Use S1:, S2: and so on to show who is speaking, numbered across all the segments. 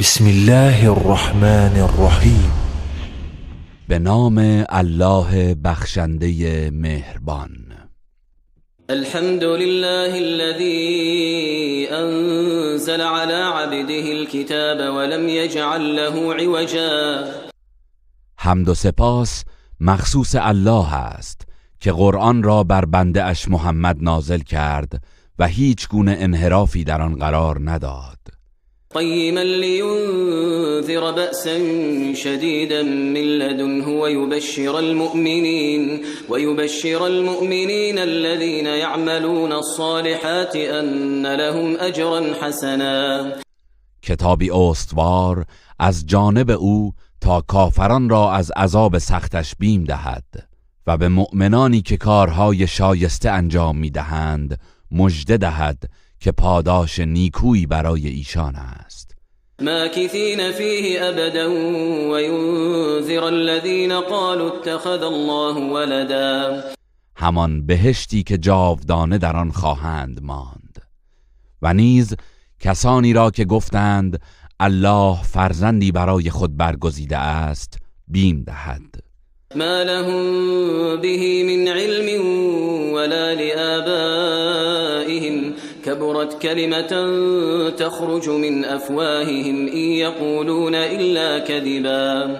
S1: بسم الله الرحمن الرحیم.
S2: به نام الله بخشنده مهربان.
S3: الحمد لله الذي انزل على عبده الكتاب ولم يجعل له عوجا.
S2: حمد و سپاس مخصوص الله است که قرآن را بر بنده اش محمد نازل کرد و هیچ گونه انحرافی در آن قرار نداد.
S3: قيما لينذر بأسا شديدا من لدنه ويبشر المؤمنين الذين يعملون الصالحات أن لهم أجرا حسنا.
S2: کتابی استوار از جانب او تا کافران را از عذاب سختش بیم دهد و به مؤمنانی که کارهای شایسته انجام می‌دهند مژده دهد که پاداش نیکویی برای ایشان است.
S3: ماکثین فیه ابدا وینذر الذین قالوا اتخذ الله ولدا.
S2: همان بهشتی که جاودانه در آن خواهند ماند و نیز کسانی را که گفتند الله فرزندی برای خود برگزیده است بیم دهد.
S3: ما لهم به من علم ولا لآبائهم كبرت كلمة تخرج من افواههم ان يقولون الا كذبا.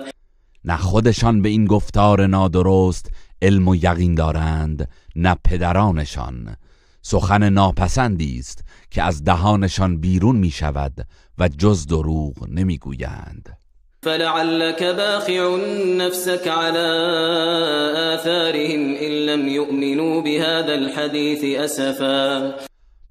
S2: نه خودشان به این گفتار نادرست علم و یقین دارند، نه پدرانشان. سخن ناپسندی است که از دهانشان بیرون می شود و جز دروغ نمی گویند.
S3: فلعلك باخع نفسك على آثارهم ان لم يؤمنوا بهذا الحديث اسفا.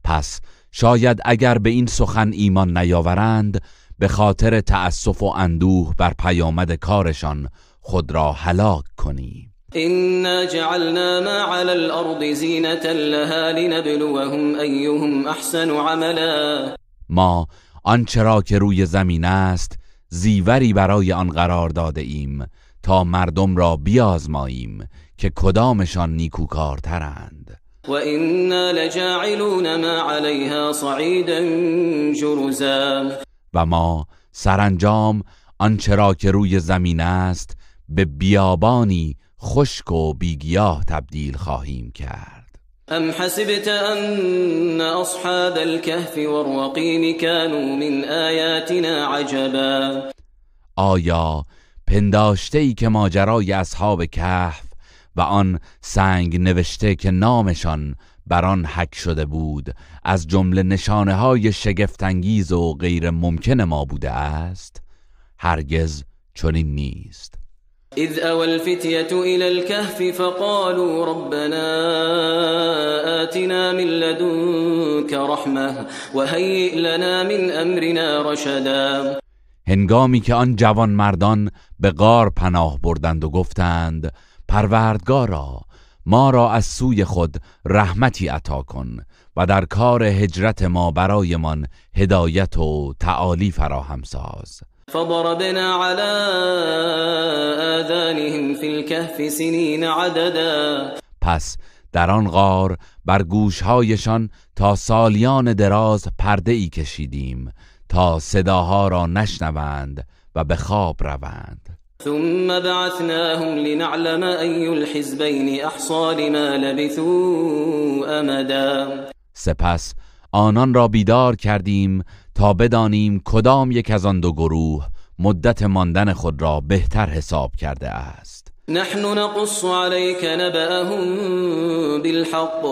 S2: پس شاید اگر به این سخن ایمان نیاورند به خاطر تأسف و اندوه بر پیامد کارشان خود را هلاک کنی.
S3: إنا جعلنا ما على الأرض زینة لها لنبلوهم أيهم أحسن عملا.
S2: ما آنچه را که روی زمین است زیوری برای آن قرار داده ایم تا مردم را بیازماییم که کدامشان نیکوکارترند.
S3: وإنا لجاعلون ما عليها صعيدا جرزا.
S2: و ما سرانجام آنچه را که روی زمین است به بیابانی خشک و بیگیاه تبدیل خواهیم کرد.
S3: ام حسبت ان اصحاب الكهف والرقیم كانوا من آیاتنا عجبا.
S2: آیا پنداشته ای که ماجرای اصحاب کهف و آن سنگ نوشته که نامشان بر آن حک شده بود از جمله نشانه های شگفت‌انگیز و غیر ممکن ما بوده است؟ هرگز چنین نیست.
S3: اذ اوى الفتية الى الكهف فقالوا ربنا آتنا من لدنك رحمة وهيئ لنا من امرنا رشدا.
S2: هنگامی که آن جوان مردان به غار پناه بردند و گفتند پروردگارا ما را از سوی خود رحمتی عطا کن و در کار هجرت ما برایمان هدایت و تعالی فراهم ساز.
S3: فضربنا على آذانهم في الكهف سنين عددا.
S2: پس در آن غار بر گوشهایشان تا سالیان دراز پرده ای کشیدیم تا صداها را نشنوند و به خواب روند.
S3: ثم بعثناهم لنعلم أي الحزبين احصى لما لبثوا امدا.
S2: سپس آنان را بیدار کردیم تا بدانیم کدام یک از آن دو گروه مدت ماندن خود را بهتر حساب کرده است.
S3: نحن نقص عليك نبأهم بالحق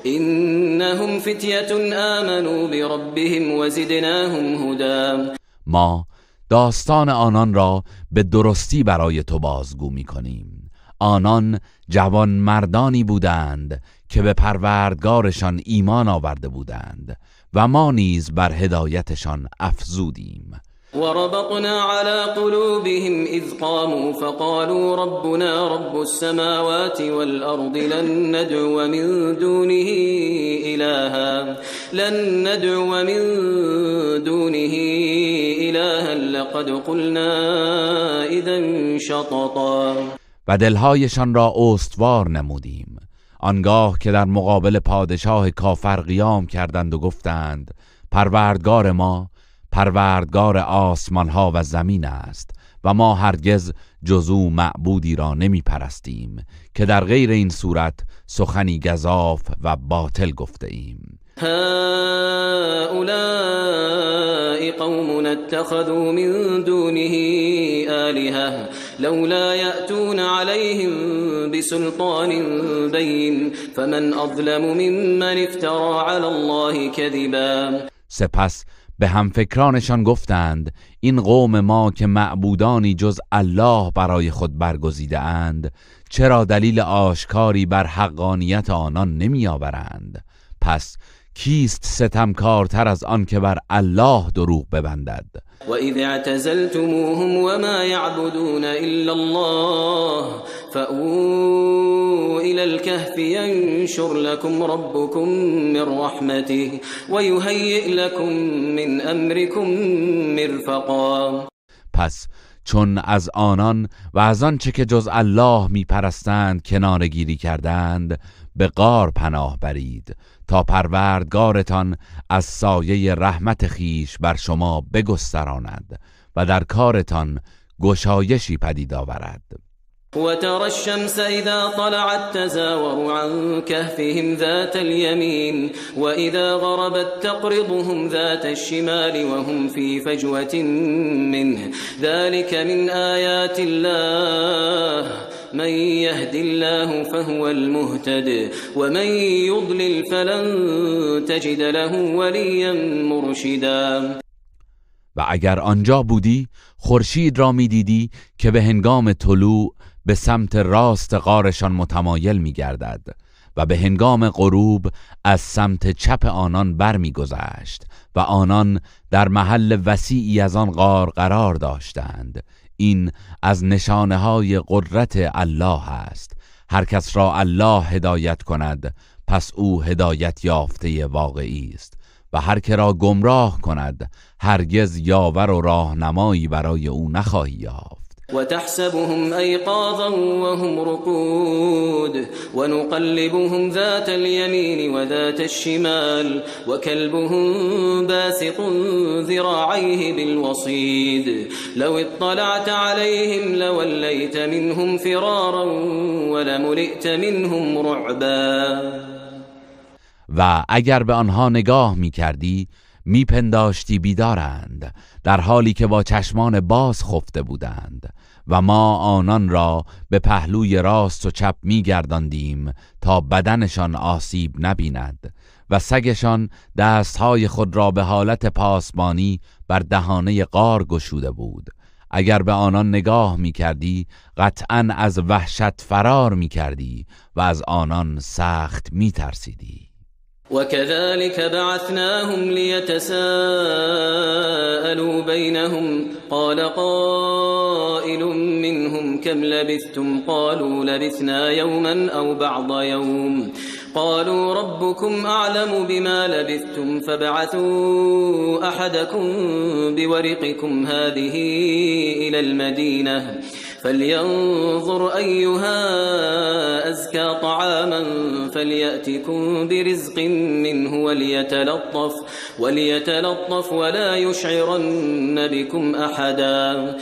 S3: إنهم فتية آمنوا بربهم وزدناهم هدى.
S2: ما داستان آنان را به درستی برای تو بازگو می کنیم. آنان جوان مردانی بودند که به پروردگارشان ایمان آورده بودند و ما نیز بر هدایتشان افزودیم.
S3: وربطنا على قلوبهم إذ قاموا فقالوا ربنا رب السماوات والأرض لن ندعو من دونه إلها لقد قلنا إذا شططا.
S2: و دلهایشان را استوار نمودیم آنگاه که در مقابل پادشاه کافر قیام کردند و گفتند پروردگار ما پروردگار آسمان ها و زمین است و ما هرگز جز او معبودی را نمی پرستیم که در غیر این صورت سخنی گزاف و باطل گفته ایم.
S3: هؤلاء قوم اتخذوا من دونه آلهة لولا يأتون عليهم بسلطان بين فمن أظلم ممن افترى على الله كذبا.
S2: سپس به همفکرانشان گفتند این قوم ما که معبودانی جز الله برای خود برگزیده اند چرا دلیل آشکاری بر حقانیت آنان نمی آورند؟ پس کیست ستمکارتر از آن که بر الله دروغ ببندد؟
S3: وَإِذْ اعْتَزَلْتُمُوهُمْ وَمَا يَعْبُدُونَ إِلَّا اللَّهَ فَأْوُوا إِلَى الْكَهْفِ يَنشُرْ لَكُمْ رَبُّكُمْ مِنْ رَحْمَتِهِ وَيُهَيِّئْ لَكُمْ مِنْ أَمْرِكُمْ مِرْفَقًا.
S2: پس چون از آنان و از آنچه که جز الله می پرستند کناره‌گیری کردند به غار پناه برید تا پروردگارتان از سایه رحمت خیش بر شما بگستراند و در کارتان گشایشی پدید آورد.
S3: وترى الشمس إذا طلعت تزاور عن كهفهم ذات اليمين وإذا غربت تقرضهم ذات الشمال وهم في فجوة منه ذلك من آيات الله من يهد الله فهو المهتد ومن يضلل فلن تجد له وليا مرشدا.
S2: و اگر آنجا بودی خورشید را می‌دیدی که به هنگام طلوع به سمت راست غارشان متمایل می‌گردد و به هنگام غروب از سمت چپ آنان برمی‌گذشت و آنان در محل وسیعی از آن غار قرار داشتند. این از نشانه‌های قدرت الله است. هر کس را الله هدایت کند پس او هدایت یافته واقعی است و هر که را گمراه کند هرگز یاور و راهنمایی برای او نخواهی یافت.
S3: وتحسبهم أيقاظا وهم رقود ونقلبهم ذات اليمين وذات الشمال وكلبهم باسط ذراعيه بالوصيد لو اطلعت عليهم لوليت منهم فرارا ولملئت منهم رعبا.
S2: و اگر به آنها نگاه می کردی می پنداشتی بیدارند در حالی که با چشمان باز خفته بودند و ما آنان را به پهلوی راست و چپ می گرداندیم تا بدنشان آسیب نبیند و سگشان دستهای خود را به حالت پاسبانی بر دهانه غار گشوده بود. اگر به آنان نگاه می کردی قطعاً از وحشت فرار می کردی و از آنان سخت می ترسیدی.
S3: وكذلك بعثناهم ليتساءلوا بينهم قال قائل منهم كم لبثتم قالوا لبثنا يوما أو بعض يوم قالوا ربكم أعلم بما لبثتم فابعثوا أحدكم بورقكم هذه إلى المدينة فلينظر أيها أزكى طعاما فليأتكم برزق منه وليتلطف ولا يشعرن بكم أحدا.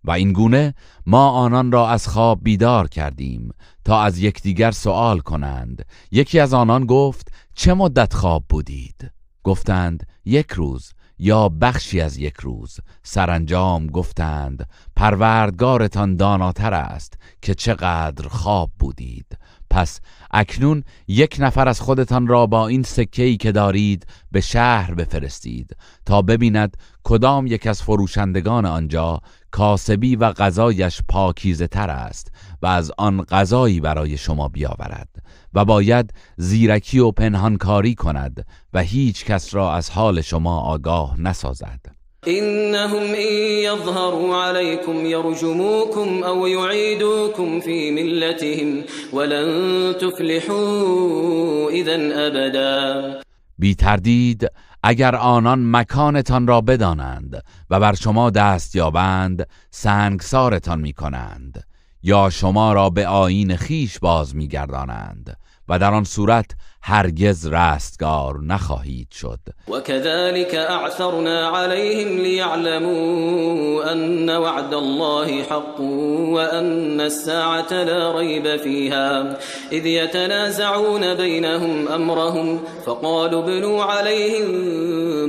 S2: و این گونه ما آنان را از خواب بیدار کردیم تا از یکدیگر سؤال کنند. یکی از آنان گفت چه مدت خواب بودید؟ گفتند 1 روز یا بخشی از 1 روز. سرانجام گفتند پروردگارتان داناتر است که چقدر خواب بودید. پس اکنون 1 نفر از خودتان را با این سکه‌ای که دارید به شهر بفرستید تا ببیند کدام یک از فروشندگان آنجا کاسبی و غذایش پاکیزه تر است و از آن غذایی برای شما بیاورد و باید زیرکی و پنهانکاری کند و هیچ کس را از حال شما آگاه نسازد.
S3: إنهم إن يظهروا عليكم يرجموكم أو يعيدوكم في ملتهم ولن تفلحوا إذا أبدا.
S2: بی تردید اگر آنان مکانتان را بدانند و بر شما دست یابند سنگسارتان می کنند یا شما را به آیین خیش باز می گردانند و در آن صورت هرگز رستگار نخواهید شد.
S3: وكذلك اعثرنا عليهم ليعلموا ان وعد الله حق وان الساعة لا ريب فيها اذ يتنازعون بينهم امرهم فقالوا بنوا عليهم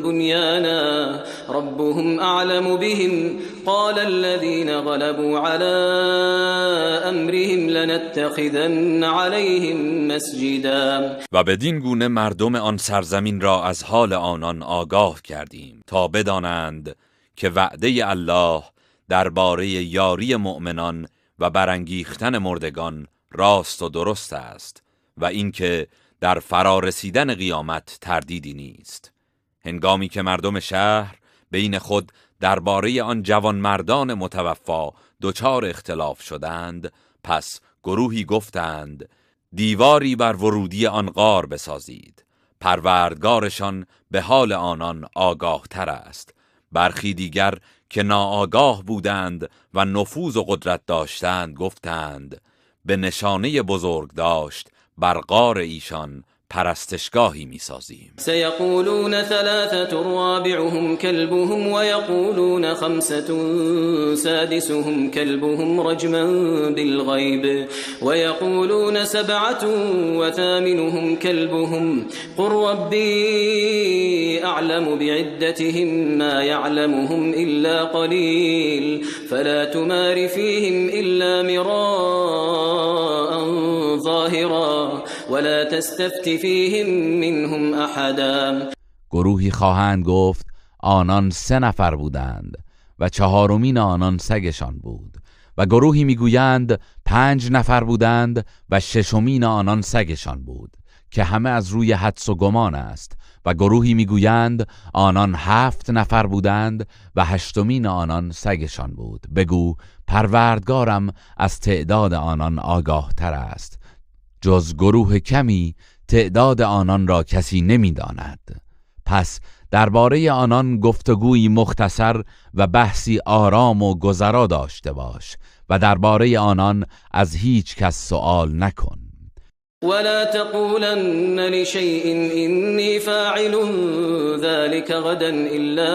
S3: بنيانا ربهم اعلم بهم قال الذين غلبوا على امرهم لنتخذن عليهم مسجدا.
S4: و بدین گونه مردم آن سرزمین را از حال آنان آگاه کردیم تا بدانند که وعده الله درباره یاری مؤمنان و برانگیختن مردگان راست و درست است و اینکه در فرارسیدن قیامت تردیدی نیست. هنگامی که مردم شهر بین خود درباره آن جوانمردان متوفا دچار اختلاف شدند، پس گروهی گفتند دیواری بر ورودی آن غار بسازید، پروردگارشان به حال آنان آگاه تر است. برخی دیگر که ناآگاه بودند و نفوذ و قدرت داشتند گفتند به نشانه بزرگ داشت بر غار ایشان پرستشگاهی می‌سازیم.
S3: سيقولون ثلاثة رابعهم كلبهم ويقولون خمسة سادسهم كلبهم رجما بالغيب ويقولون سبعة وثامنهم كلبهم قل ربي أعلم بعدتهم ما يعلمهم إلا قليل فلا تمار فيهم إلا مراء ظاهرا ولا تستفت فيهم منهم احدا.
S2: گروهی خواهند گفت آنان 3 نفر بودند و 4مین آنان سگشان بود و گروهی میگویند 5 نفر بودند و 6مین آنان سگشان بود که همه از روی حدس و گمان است و گروهی میگویند آنان 7 نفر بودند و 8مین آنان سگشان بود. بگو پروردگارم از تعداد آنان آگاه تر است، جز گروه کمی تعداد آنان را کسی نمی‌داند. پس درباره آنان گفتگویی مختصر و بحثی آرام و گذرا داشته باش و درباره آنان از هیچ کس سؤال نکن.
S3: ولا تقولن لشيء إني فاعل ذلك غدا إلا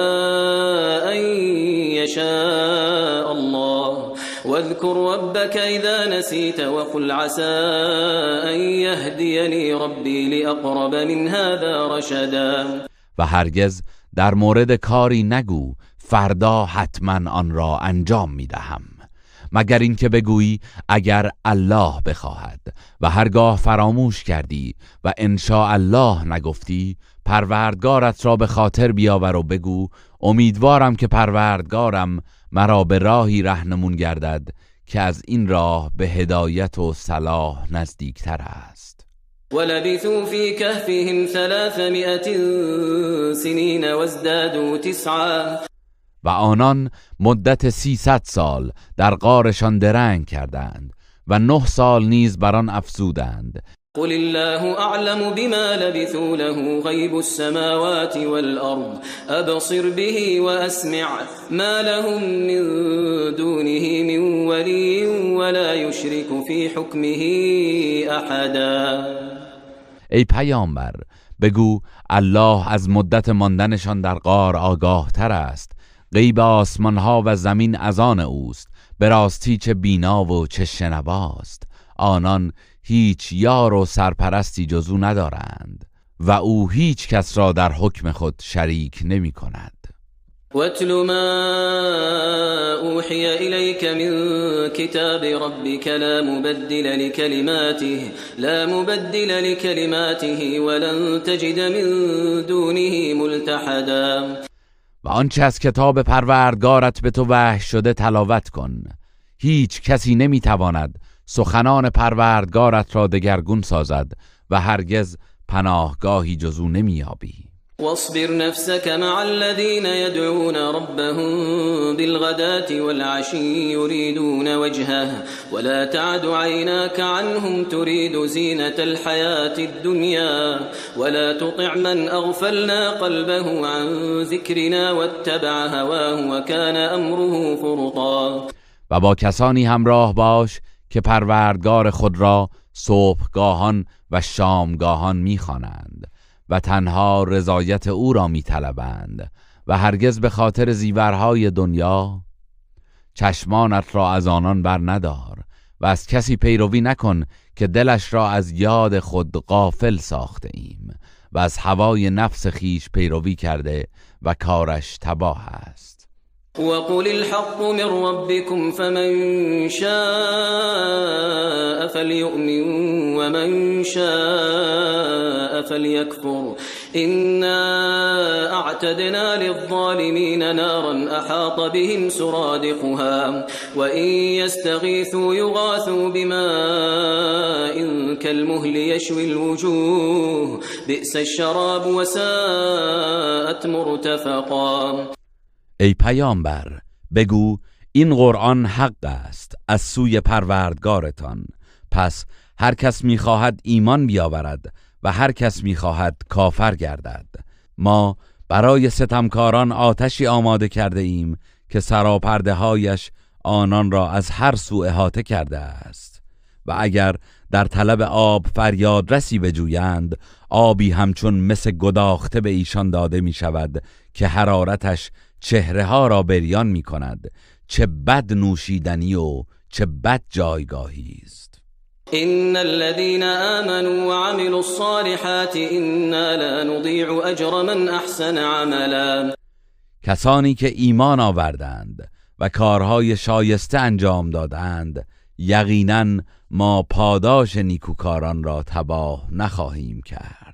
S3: أن يشاء الله واذكر ربك إذا نسيت وقل عسى أن يهديني ربي لأقرب من هذا رشدا.
S2: و هرگز در مورد کاری نگو فردا حتما آن را انجام میدهم، مگر اینکه بگویی اگر الله بخواهد، و هرگاه فراموش کردی و ان شاء الله نگفتی پروردگارت را به خاطر بیاور و بگو امیدوارم که پروردگارم مرا به راهی رهنمون گردد که از این راه به هدایت و صلاح نزدیکتر است.
S3: ولبثوا في كهفهم 300 سنين وازدادوا 9.
S2: و آنان مدت 300 سال در غارشان درنگ کردند و 9 سال نیز بر آن افزودند.
S3: قل الله اعلم بما لبثوا له غیب السماوات والارض ابصر به واسمع ما لهم من دونه من ولی ولا يشرك في حكمه احدا.
S2: ای پیامبر بگو الله از مدت ماندنشان در غار آگاه تر است، غیب آسمان ها و زمین از آن اوست، به راستی چه بینا و چه شنواست. آنان هیچ یار و سرپرستی جز او ندارند و او هیچ کس را در حکم خود شریک نمی کند.
S3: واتل ما اوحی الیک من کتاب ربک لا مبدل لکلماته ولن تجد من دونه ملتحدا.
S2: و آنچه از کتاب پروردگارت به تو وحی شده تلاوت کن، هیچ کسی نمیتواند سخنان پروردگارت را دگرگون سازد و هرگز پناهگاهی جز او نمیابی.
S3: واصبر نفسك مع الذين يدعون ربهم بالغداة والعشي يريدون وجهه ولا تعد عيناك عنهم تريد زينة الحياة الدنيا ولا تطع من أغفلنا قلبه عن ذكرنا واتبع هواه وكان أمره فرطا.
S2: و با کسانی همراه باش که پروردگار خود را صبحگاهان و شامگاهان می‌خوانند و تنها رضایت او را می‌طلبند و هرگز به خاطر زیورهای دنیا چشمانت را از آنان بر ندار و از کسی پیروی نکن که دلش را از یاد خود غافل ساخته ایم و از هوای نفس خیش پیروی کرده و کارش تباه است.
S3: وقل الحق من ربكم فمن شاء فليؤمن ومن شاء فليكفر إنا أعتدنا للظالمين نارا أحاط بهم سرادقها وإن يستغيثوا يغاثوا بماء كالمهل يشوي الوجوه بئس الشراب وساءت مرتفقا.
S2: ای پیامبر بگو این قرآن حق است از سوی پروردگارتان، پس هر کس می‌خواهد ایمان بیاورد و هر کس می‌خواهد کافر گردد. ما برای ستمکاران آتشی آماده کرده ایم که سراپرده هایش آنان را از هر سو احاطه کرده است و اگر در طلب آب فریادرسی بجویند آبی همچون مس گداخته به ایشان داده می شود که حرارتش چهره ها را بریان می کند. چه بد نوشیدنی و چه بد جایگاهی است.
S3: إن الذين آمنوا وعملوا الصالحات إنا لا نضيع أجر من أحسن عملا.
S2: کسانی که ایمان آوردند و کارهای شایسته انجام دادند یقینا ما پاداش نیکوکاران را تباه نخواهیم کرد.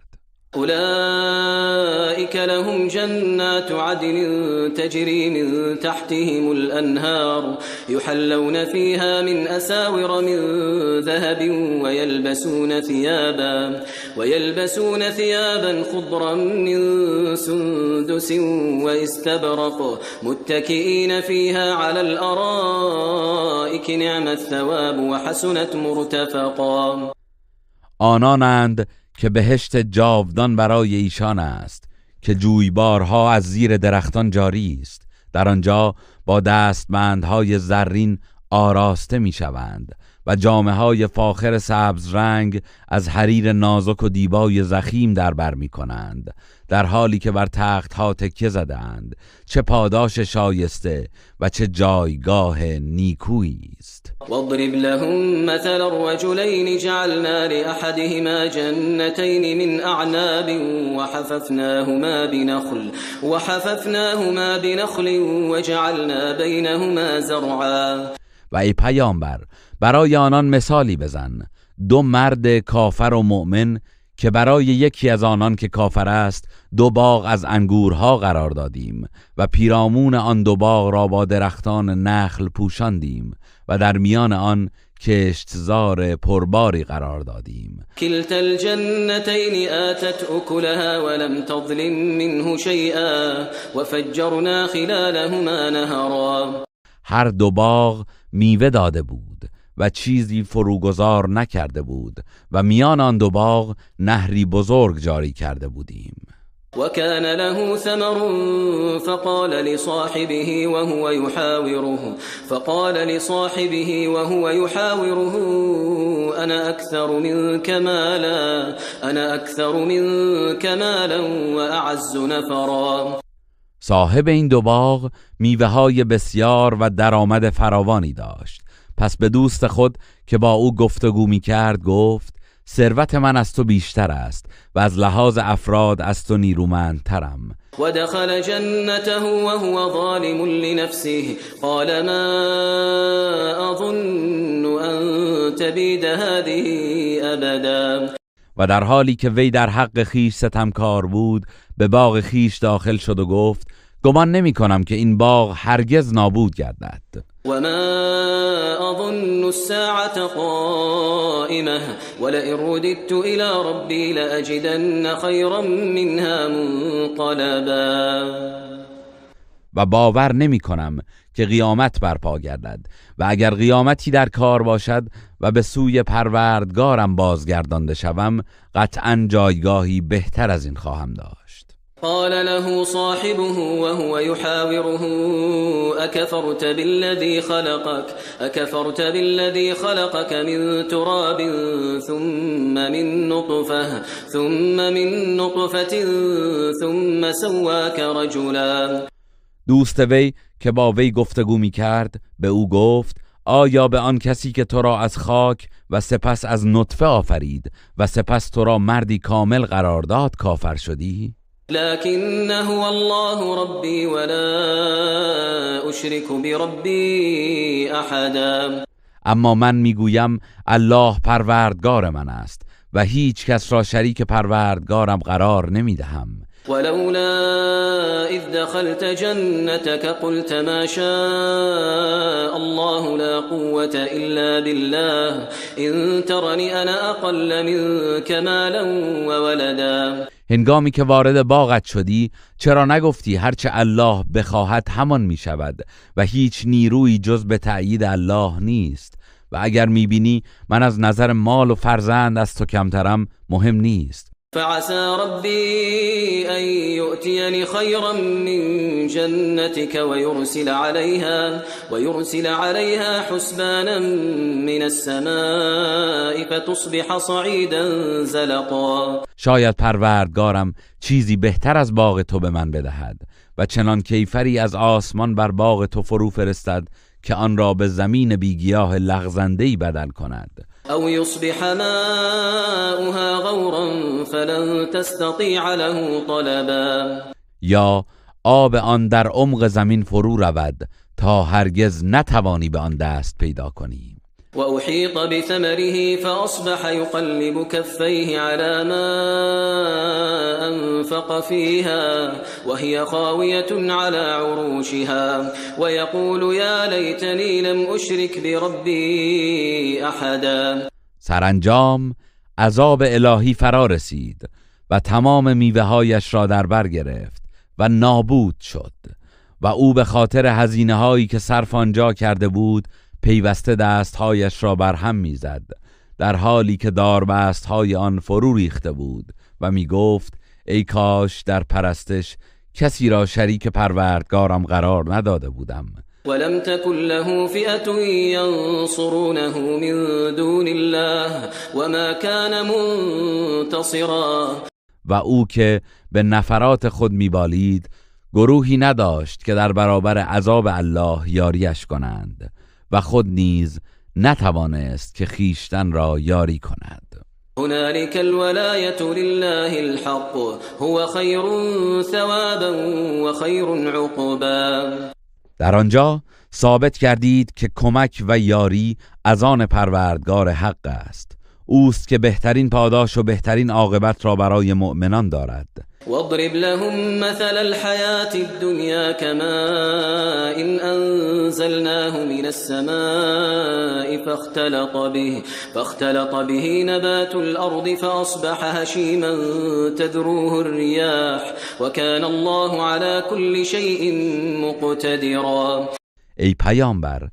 S3: أولئك لهم جنات عدن تجري من تحتهم الأنهار يحلون فيها من أساور من ذهب ويلبسون ثيابا خضرا من سندس واستبرق متكئين فيها على الأرائك نعم الثواب وحسنت مرتفقا.
S2: آنانند که بهشت جاودان برای ایشان است که جویبارها از زیر درختان جاری است، در آنجا با دستبندهای زرین آراسته می شوند و جامه‌های فاخر سبز رنگ از حریر نازک و دیبای ضخیم در بر می کنند، در حالی که بر تخت‌ها تکیه زدند. چه پاداش شایسته و چه جایگاه نیکویی است.
S3: واضرب لهم مثل الرجلين جعلنا لأحدهما جنتين من أعناب وحففناهما بنخل وجعلنا بينهما زرعا.
S2: و ای پیامبر برای آنان مثالی بزن، دو مرد کافر و مؤمن که برای یکی از آنان که کافر است 2 باغ از انگورها قرار دادیم و پیرامون آن 2 باغ را با درختان نخل پوشاندیم و در میان آن کشتزار پرباری قرار دادیم.
S3: كلتا الجنتين آتت أكلها ولم تظلم منه شيئا وفجرنا خلالهما نهرا.
S2: هر 2 باغ میوه داده بود و چیزی فروگذار نکرده بود و میان آن 2 باغ نهری بزرگ جاری کرده بودیم.
S3: وكان له ثمر فقال لصاحبه وهو يحاوره أنا أكثر منك مالا وأعز نفرا.
S2: صاحب این 2 باغ میوه‌های بسیار و درآمد فراوانی داشت، پس به دوست خود که با او گفتگو می‌کرد گفت ثروت من از تو بیشتر است و از لحاظ افراد از تو نیرومندترم.
S3: و دخل جنته وهو ظالم لنفسه قال ما اظن ان تبید هذه ابدا.
S2: و در حالی که وی در حق خیش ستمکار بود به باغ خیش داخل شد و گفت گمان نمی کنم که این باغ هرگز نابود گردد.
S3: و ما اظن الساعة قائمة ولئن رددت الى ربي لاجدن خيرا منها منقلبا.
S2: و باور نمی کنم که قیامت برپا گردد و اگر قیامتی در کار باشد و به سوی پروردگارم بازگردانده شوم قطعا جایگاهی بهتر از این خواهم داشت.
S3: قال له صاحبه وهو يحاوره أكفرت بالذي خلقك من تراب ثم من نطفة ثم سواك رجلا.
S2: دوست وی که با وی گفتگو می کرد به او گفت آیا به آن کسی که تو را از خاک و سپس از نطفه آفرید و سپس تو را مردی کامل قرار داد کافر شدی؟
S3: لكن هو الله ربي ولا أشرك بربي أحدا.
S2: اما من میگویم الله پروردگار من است و هیچ کس را شریک پروردگارم قرار نمیدهم.
S3: ولولا إذ دخلت جنتك قلت ما شاء الله لا قوة إلا بالله إن ترني أنا أقل منك مالا وولدا.
S2: هنگامی که وارد باغت شدی چرا نگفتی هرچه الله بخواهد همان می شود و هیچ نیرویی جز به تأیید الله نیست و اگر می بینی من از نظر مال و فرزند از تو کمترم مهم نیست.
S3: فعسى ربي أن يؤتيني خيرا من جنتك ويرسل عليها حسبانا من السماء فتصبح صعيدا زلقا.
S2: شاید پروردگارم چیزی بهتر از باغ تو به من بدهد و چنان کیفری از آسمان بر باغ تو فرو فرستد که آن را به زمین بیگیاه لغزنده‌ای بدل کند.
S3: او يصبح ماؤها غورا فلن تستطيع له طلبا.
S2: یا آب آن در عمق زمین فرو رود تا هرگز نتوانی به آن دست پیدا کنی.
S3: وأحيط بثمره فأصبح يقلب كفيه على ما أنفق فيها وهي خاوية على عروشها ويقول يا ليتني لم أشرك بربي أحدا.
S2: سرانجام عذاب الهی فرا رسید و تمام میوه‌هایش را در بر گرفت و نابود شد و او به خاطر هزینه‌هایی که صرف آنجا کرده بود پیوسته دستهایش را بر هم میزد در حالی که داربستهای آن فرو ریخته بود و می گفت ای کاش در پرستش کسی را شریک پروردگارم قرار نداده بودم.
S3: ولم تكن له فئة ينصرونه من دون الله وما كان منتصرا.
S2: و او که به نفرات خود میبالید گروهی نداشت که در برابر عذاب الله یاریش کنند و خود نیز نتوانست که خیشتن را یاری کند.
S3: هنالك الولاية لله الحق هو خير ثوابا وخير عقبا.
S2: در آنجا ثابت کردید که کمک و یاری از آن پروردگار حق است. اوست که بهترین پاداش و بهترین عاقبت را برای مؤمنان دارد.
S3: واضرب لهم مثل الحياة الدنيا كماء إن أنزلناه من السماء فاختلط به نبات الأرض فأصبح هشيما تذروه الرياح وكان الله على كل شيء مقتدرا.
S2: ای پیامبر،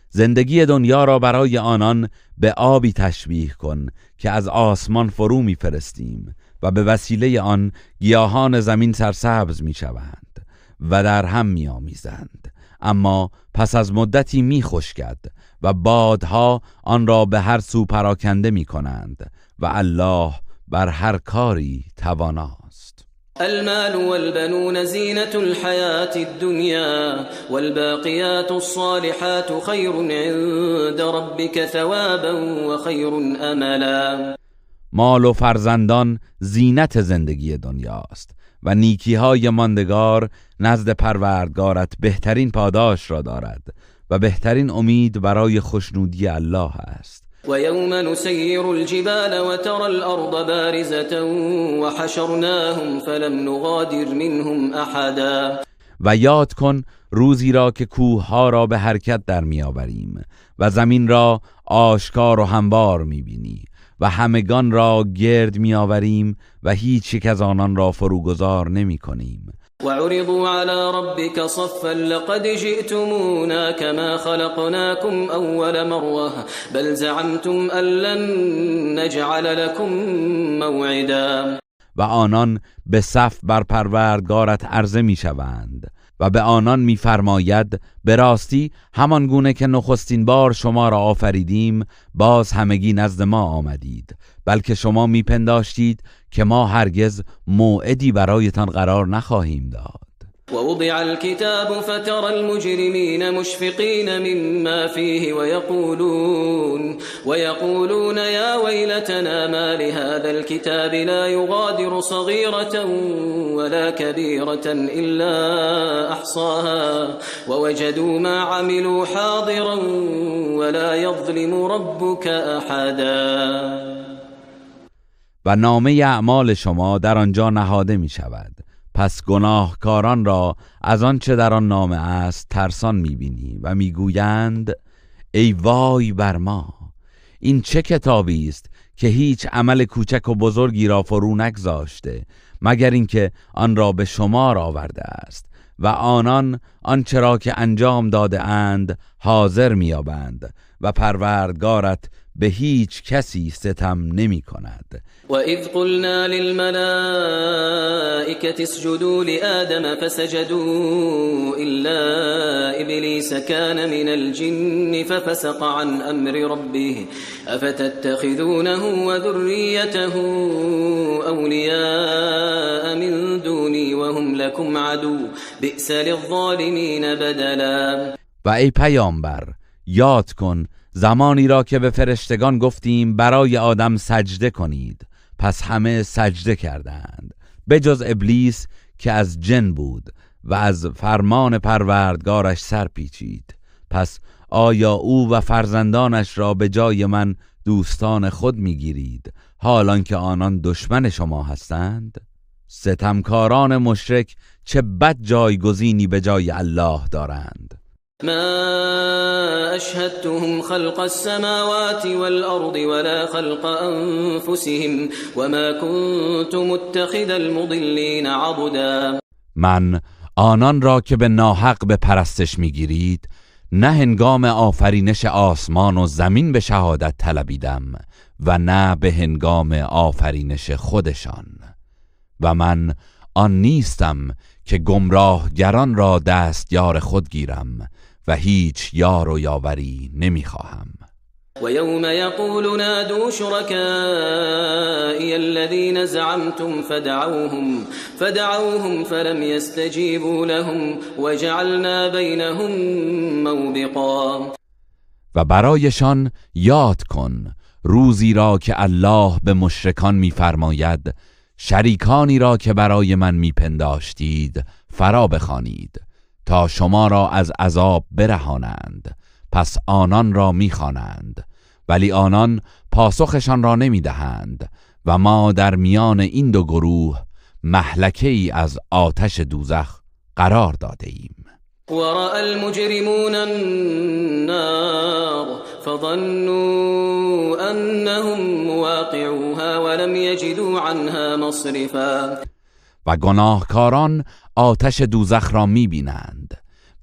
S2: زندگی دنیا را برای آنان به آبی تشبیه کن که از آسمان فرو می‌فرستیم و به وسیله آن گیاهان زمین سرسبز می‌شوند و در هم می‌آمیزند، اما پس از مدتی می‌خشکد و بادها آن را به هر سو پراکنده می‌کنند و الله بر هر کاری تواناست.
S3: المال والبنون زينة الحياة الدنيا والباقيات الصالحات خير عند ربك ثوابا وخير املا.
S2: مال و فرزندان زینت زندگی دنیاست و نیکی‌های ماندگار نزد پروردگارت بهترین پاداش را دارد و بهترین امید برای خوشنودی الله است.
S3: ويوم نسير الجبال وترى الأرض بارزة وحشرناهم فلم نغادر منهم أحدا.
S2: و یاد کن روزی را که کوه‌ها را به حرکت در می‌آوریم و زمین را آشکار و هموار می‌بینی و همگان را گرد می‌آوریم و هیچ یک از آنان را فروگذار نمی‌کنیم.
S3: وعرضوا على ربك صفا لقد جئتمونا كما خلقناكم أول مرة بل زعمتم أن لن نجعل لكم موعدا.
S2: و آنان به صف بر پروردگارت عرضه می شوند و به آنان می فرماید به راستی همان گونه که نخستین بار شما را آفریدیم باز همگی نزد ما آمدید، بلکه شما می پنداشتید که ما هرگز موعدی برایتان قرار نخواهیم داد.
S3: ووضع الكتاب فترى المجرمين مشفقين مما فيه ويقولون يا ويلتنا ما لهذا الكتاب لا يغادر صغيرة ولا كبيرة إلا أحصاها ووجدوا ما عملوا حاضرا ولا يظلم ربك أحدا.
S2: و نامه اعمال شما در آنجا نهاده می شود، پس گناهکاران را از آنچه در آن نامه است ترسان می‌بینی و میگویند ای وای بر ما، این چه کتابی است که هیچ عمل کوچک و بزرگی را فرو نگذاشته مگر اینکه آن را به شمار آورده است و آنان آنچه را که انجام داده اند حاضر می‌یابند و پروردگارت به هیچ کسی ستم نمی کند.
S3: وَإِذْ قُلْنَا لِلْمَلَائِكَةِ اسْجُدُوا لِآدَمَ فَسَجَدُوا إِلَّا إِبْلِيسَ كَانَ مِنَ الْجِنِّ فَفَسَقَ عَنْ أَمْرِ رَبِّهِ أَفَتَتَّخِذُونَهُ وَذُرِّيَّتَهُ أَوْلِيَاءَ مِنْ دُونِي وَهُمْ لَكُمْ عَدُوٌّ بِئْسَ لِلظَّالِمِينَ بَدَلًا.
S2: و ای پیامبر یاد کن زمانی را که به فرشتگان گفتیم برای آدم سجده کنید، پس همه سجده کردند به جز ابلیس که از جن بود و از فرمان پروردگارش سرپیچید. پس آیا او و فرزندانش را به جای من دوستان خود میگیرید حالان که آنان دشمن شما هستند؟ ستمکاران مشرک چه بد جایگزینی به جای الله دارند.
S3: ما أشهدتهم خلق السماوات والأرض ولا خلق أنفسهم وما كنت متخذ المضلين عضدا.
S2: من آنان را که به ناحق به پرستش میگیرید نه هنگام آفرینش آسمان و زمین به شهادت طلبیدم و نه به هنگام آفرینش خودشان، و من آن نیستم که گمراهگران را دستیار خود گیرم و هیچ یار و یاوری نمیخواهم.
S3: و یوم یقول نادوا شرکائی الذین زعمتم فدعوهم فلم يستجيبوا لهم وجعلنا بينهم موبقا.
S2: و برایشان یاد کن روزی را که الله به مشرکان میفرماید شریکانی را که برای من میپنداشتید فرا بخوانید تا شما را از عذاب برهانند، پس آنان را میخوانند ولی آنان پاسخشان را نمیدهند و ما در میان این دو گروه مهلکه ای از آتش دوزخ قرار داده ایم.
S3: ورأى المجرمون النار فظنوا أنهم مواقعوها ولم يجدوا عنها مصرفا.
S2: و گناهکاران آتش دوزخ را می‌بینند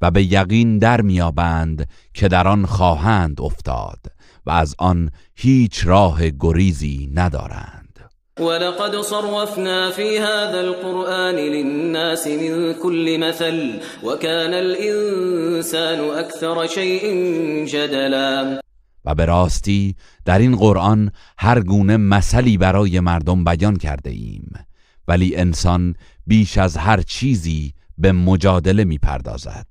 S2: و به یقین در می‌یابند که در آن خواهند افتاد و از آن هیچ راه گریزی ندارند.
S3: ولقد صرفنا في هذا القرآن للناس من كل مثل وكان الإنسان أكثر شيء جدلا.
S2: و به راستی در این قرآن هر گونه مثلی برای مردم بیان کرده ایم، ولی انسان بیش از هر چیزی به مجادله می‌پردازد.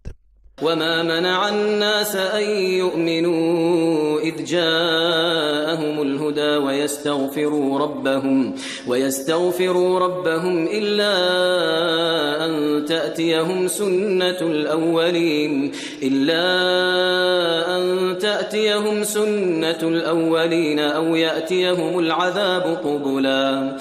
S3: وما منع الناس أن يؤمنوا إذ جاءهم الهدى ويستغفروا ربهم إلا أن تأتيهم سنة الأولين أو يأتيهم العذاب قبلا.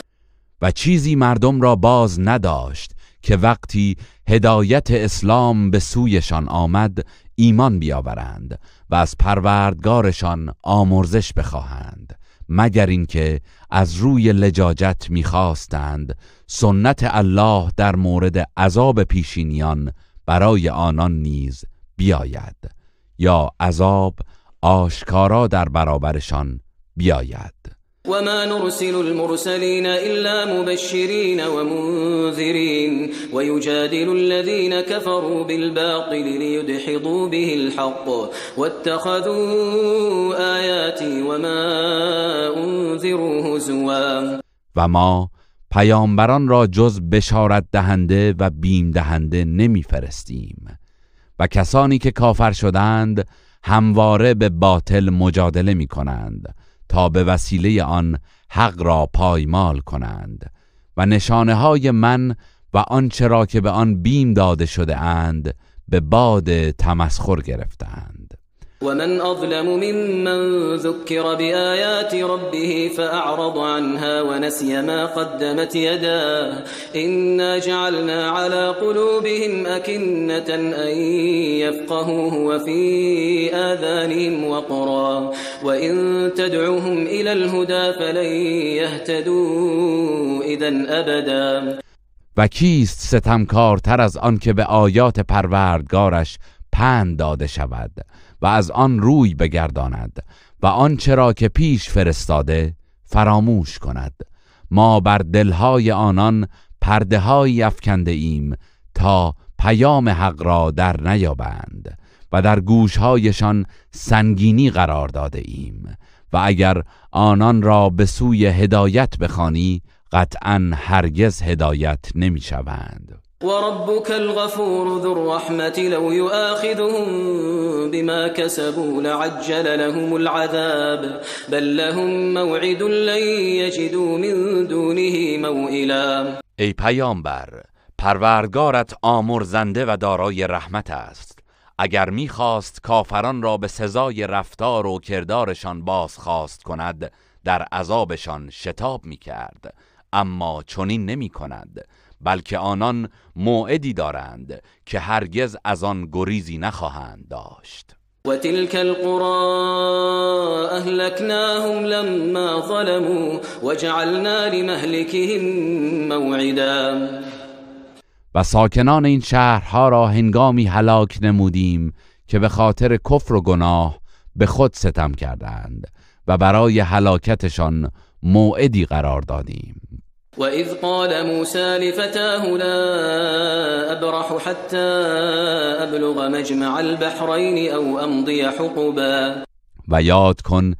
S2: و چیزی مردم را باز نداشت که وقتی هدایت اسلام به سویشان آمد ایمان بیاورند و از پروردگارشان آمرزش بخواهند، مگر اینکه از روی لجاجت می‌خواستند سنت الله در مورد عذاب پیشینیان برای آنان نیز بیاید یا عذاب آشکارا در برابرشان بیاید.
S3: وما نرسل المرسلين إلا مبشرين ومنذرين ويجادل الذين كفروا بالباطل ليدحضوا به الحق واتخذوا آياتي وما أنذروا هزوا.
S2: و ما پیامبران را جز بشارت دهنده و بیم دهنده نمیفرستیم و کسانی که کافر شدند همواره به باطل مجادله می کنند تا به وسیله آن حق را پایمال کنند و نشانه های من و آنچه را که به آن بیم داده شده اند به باد تمسخر گرفتند.
S3: ومن أظلم ممن ذكر بآيات ربه فأعرض عنها ونسي ما قدمت يداه إنا جعلنا على قلوبهم أكنة أن يفقهوه وفي آذانهم وقرا وإن تدعوهم إلى الهدى فلن يهتدوا إذن أبدا.
S2: و کیست ستمکارتر از آن که به آیات پروردگارش پند داده شود و از آن روی بگرداند و آنچه را که پیش فرستاده فراموش کند. ما بر دلهای آنان پرده‌هایی افکنده ایم تا پیام حق را در نیابند و در گوشهایشان سنگینی قرار داده ایم و اگر آنان را به سوی هدایت بخوانی قطعاً هرگز هدایت نمی شوند.
S3: وربك الغفور ذو الرحمة لو يؤاخذهم بما كسبوا لعجل لهم العذاب بل لهم موعد لن يجدوا من دونه موئلا.
S4: ای پیامبر، پروردگارت آمرزنده و دارای رحمت است. اگر می‌خواست کافران را به سزای رفتار و کردارشان بازخواست کند در عذابشان شتاب می‌کرد، اما چنین نمی‌کند، بلکه آنان موعدی دارند که هرگز از آن گریزی نخواهند داشت.
S3: و تلك القرى اهلكناهم لما ظلموا وجعلنا لمهلكهم موعدا.
S2: و ساکنان این شهرها را هنگامی هلاک نمودیم که به خاطر کفر و گناه به خود ستم کردند و برای هلاکتشان موعدی قرار دادیم.
S3: وَإِذْ قَالَ مُوسَى لِفَتَاهُ لَا أَبْرَحُ حَتَّى أَبْلُغَ مَجْمَعَ الْبَحْرَيْنِ أَوْ أَمْضِيَ حُقُبًا.
S2: و یاد کن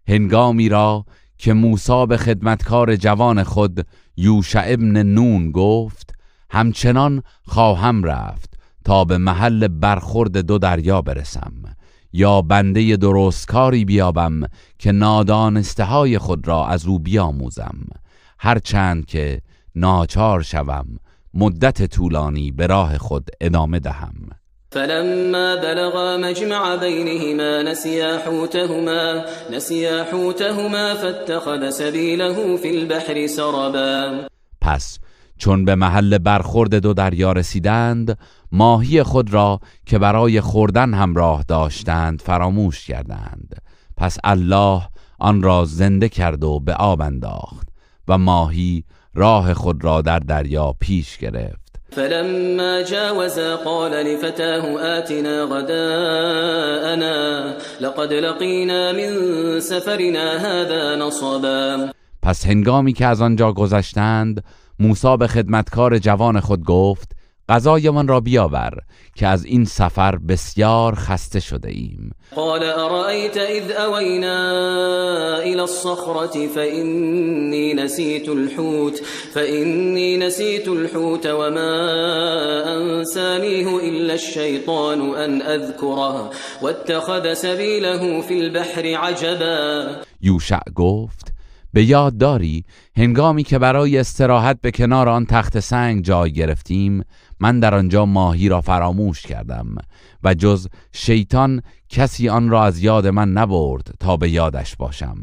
S2: هنگامی را که موسی به خدمتکار جوان خود یوشع ابن نون گفت همچنان خواهم رفت تا به محل برخورد دو دریا برسم یا بنده درستکاری بیابم که نادانسته های خود را از او بیاموزم، هرچند که ناچار شوم مدت طولانی به راه خود ادامه دهم.
S3: فلما بلغا مجمع بينهما نسيا حوتهما فاتخذ سبيله في البحر سربا.
S2: پس چون به محل برخورد دو دریا رسیدند ماهی خود را که برای خوردن همراه داشتند فراموش کردند. پس الله آن را زنده کرد و به آب انداخت و ماهی راه خود را در دریا پیش گرفت.
S3: فلما جاوزا قال لفتاه آتنا غداءنا لقد لقينا من سفرنا هذا نصبا.
S2: پس هنگامی که از آنجا گذشتند موسی به خدمتکار جوان خود گفت غذایمان را بیاور که از این سفر بسیار خسته شده ایم.
S3: قال أرأيت إذ أوينا إلى الصخرة فإني نسيت الحوت وما أنسانيه إلا الشيطان أن أذكره واتخذ سبيله في البحر عجبا.
S2: یوشع گفت به یاد داری هنگامی که برای استراحت به کنار آن تخت سنگ جای گرفتیم من در آنجا ماهی را فراموش کردم و جز شیطان کسی آن را از یاد من نبرد تا به یادش باشم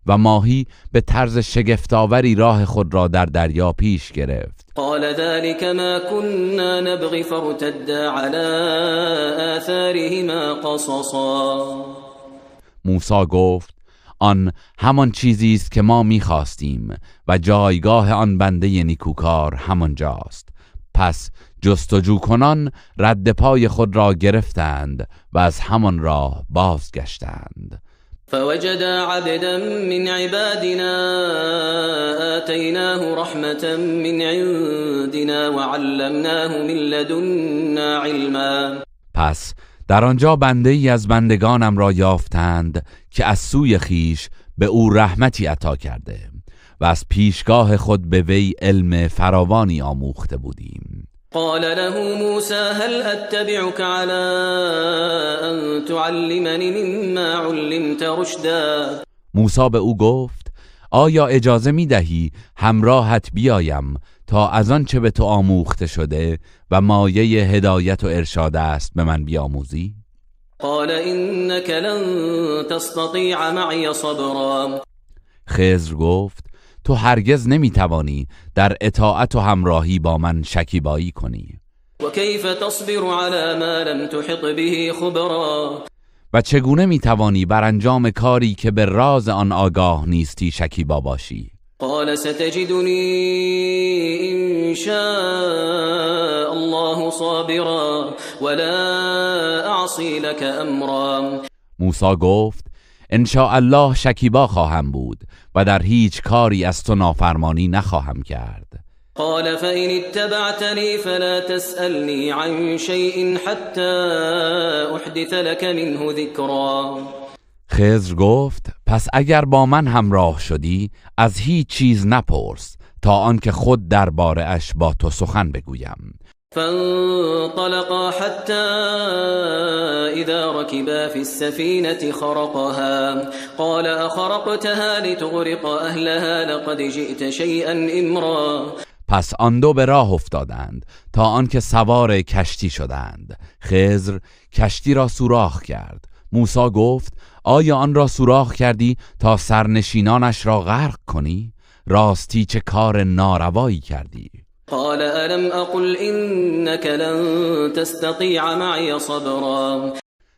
S2: و ماهی به طرز شگفت‌آوری راه خود را در دریا پیش گرفت.
S3: قال ذلك ما كنا نبغي فارتدا على آثارهما قصصا.
S2: موسی گفت آن همان چیزی است که ما می‌خواستیم و جایگاه آن بنده نیکوکار همانجاست. پس جستجو کنان رد پای خود را گرفتند و از همان راه بازگشتند.
S3: فوجدا عبدا من عبادنا آتيناه رحمة من عندنا وعلمناه من لدنا علما.
S2: پس در آنجا بنده ای از بندگانم را یافتند که از سوی خیش به او رحمتی عطا کرده و از پیشگاه خود به وی علم فراوانی آموخته بودیم.
S3: قال له موسى هل اتبعك على ان تعلمني مما علمت رشدا.
S2: موسی به او گفت آیا اجازه می دهی همراهت بیایم تا از آن چه به تو آموخته شده و مایه هدایت و ارشاد است به من بیاموزی؟
S3: قال انك لن تستطيع معي صبرا.
S2: خضر گفت تو هرگز نمیتوانی در اطاعت و همراهی با من شکیبایی کنی.
S3: وكيف تصبر على ما لم تحط به خبرا.
S2: و چگونه میتوانی بر انجام کاری که به راز آن آگاه نیستی شکیبا باشی؟
S3: قال ستجدني إن شاء الله صابرا ولا أعصي لك أمرا.
S2: موسی گفت ان شاء الله شکیبا خواهم بود و در هیچ کاری از تو نافرمانی نخواهم کرد.
S3: قال فإن اتبعتني فلا تسألني عن شيء حتى أحدث لك منه ذكرا.
S2: خضر گفت پس اگر با من همراه شدی از هیچ چیز نپرس تا آنکه خود درباره اش با تو سخن بگویم.
S3: فانطلقا حتى إذا ركبا في السفينة خرقها قال أخرقتها لتغرق أهلها لقد جئت شيئا إمرا.
S2: پس آن دو به راه افتادند تا آنکه سوار کشتی شدند. خضر کشتی را سوراخ کرد. موسی گفت آیا آن را سوراخ کردی تا سرنشینانش را غرق کنی؟ راستی چه کار ناروایی کردی.
S3: قال ألم أقل إنك لن تستطيع معي صبرا.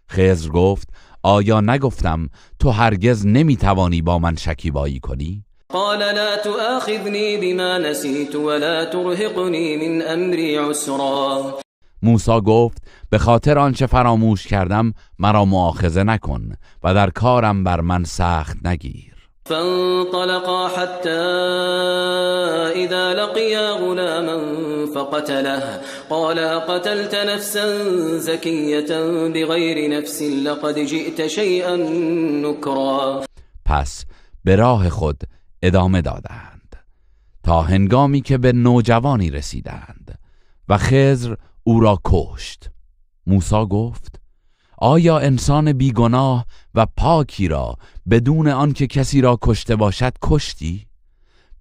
S2: خضر گفت آیا نگفتم تو هرگز نمیتوانی با من شکیبایی کنی؟
S3: قال لا تؤاخذني بما نسيت ولا ترهقني من أمري عسرا.
S2: موسی گفت به خاطر آنچه فراموش کردم مرا مؤاخذه نکن و در کارم بر من سخت نگیر.
S3: فانطلقا حتى إذا لقيا غلاما فقتله قال أقتلت نفسا زكية بغير نفس لقد جئت شيئا نكرا.
S2: پس به راه خود ادامه دادند تا هنگامی که به نوجوانی رسیدند و خضر او را کشت. موسی گفت آیا انسان بیگناه و پاکی را بدون آنکه کسی را کشته باشد کشتی؟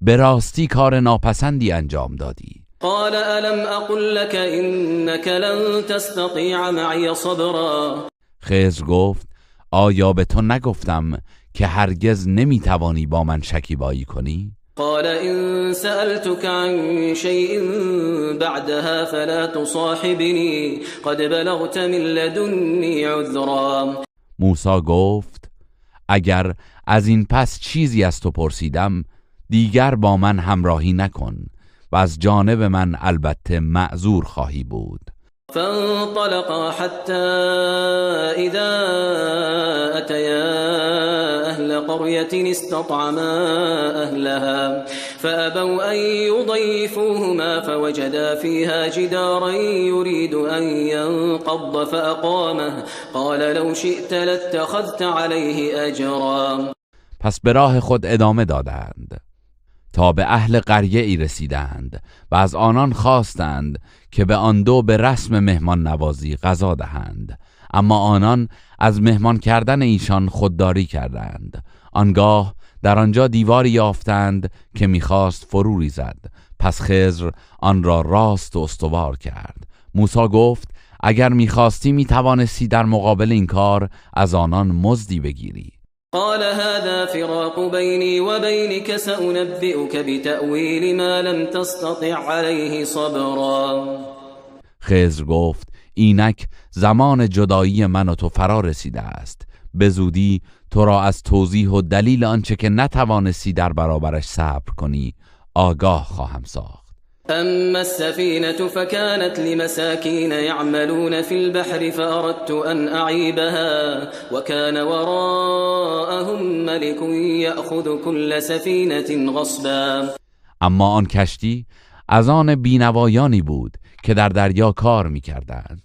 S2: به راستی کار ناپسندی انجام دادی.
S3: قال ألم أقل لك إنك لن تستطيع معي صبرا.
S2: خضر گفت آیا به تو نگفتم که هرگز نمیتوانی با من شکیبایی کنی؟
S3: قال إن سألتك عن شيء بعدها فلا تصاحبني قد بلغت من لدني عذرا.
S2: موسی گفت اگر از این پس چیزی از تو پرسیدم دیگر با من همراهی نکن و از جانب من البته معذور خواهی بود.
S3: فانطلقا حتى إذا أتيا أهل قرية استطعما أهلها فأبوا أن يضيفوهما فوجدا فيها جدارا يريد أن ينقض فأقامه قال لو شئت لاتخذت عليه أجرا.
S2: پس به راه خود ادامه دادند تا به اهل قریه ای رسیدند و از آنان خواستند که به آن دو به رسم مهمان نوازی غذا دهند، اما آنان از مهمان کردن ایشان خودداری کردند. آنگاه در آنجا دیواری یافتند که میخواست فرو ریزد. پس خضر آن را راست و استوار کرد. موسی گفت اگر میخواستی میتوانستی در مقابل این کار از آنان مزدی بگیری.
S3: قال هذا فراق بيني وبينك سأنبئك بتأويل ما لم تستطع عليه صبرا.
S2: خضر گفت اینک زمان جدایی من و تو فرا رسیده است. به زودی تو را از توضیح و دلیل آنچه که نتوانستی در برابرش صبر کنی آگاه خواهم ساخت.
S3: أما السفينة فكانت لمساكين يعملون في البحر فأردت أن أعيبها وكان وراءهم ملك يأخذ كل سفينة غصبا.
S2: اما آن کشتی از آن بینوایانی بود که در دریا کار می‌کردند.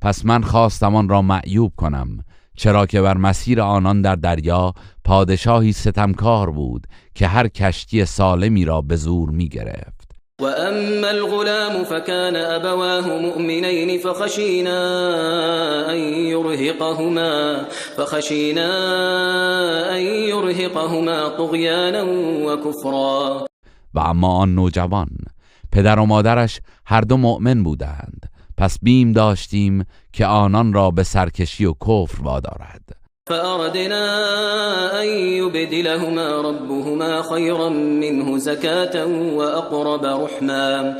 S2: پس من خواستم آن را معیوب کنم، چرا که بر مسیر آنان در دریا پادشاهی ستمکار بود که هر کشتی سالمی را به زور می‌گرفت.
S3: وأما الغلام فكان أبواه مؤمنين فخشينا أن يرهقهما طغيانا وكفرا.
S2: و اما آن نوجوان پدر و مادرش هر دو مؤمن بودند، پس بیم داشتیم که آنان را به سرکشی و کفر وادارد.
S3: فأردنا أن يبدلهما ربهما خيرا منه زكاة وأقرب رحما.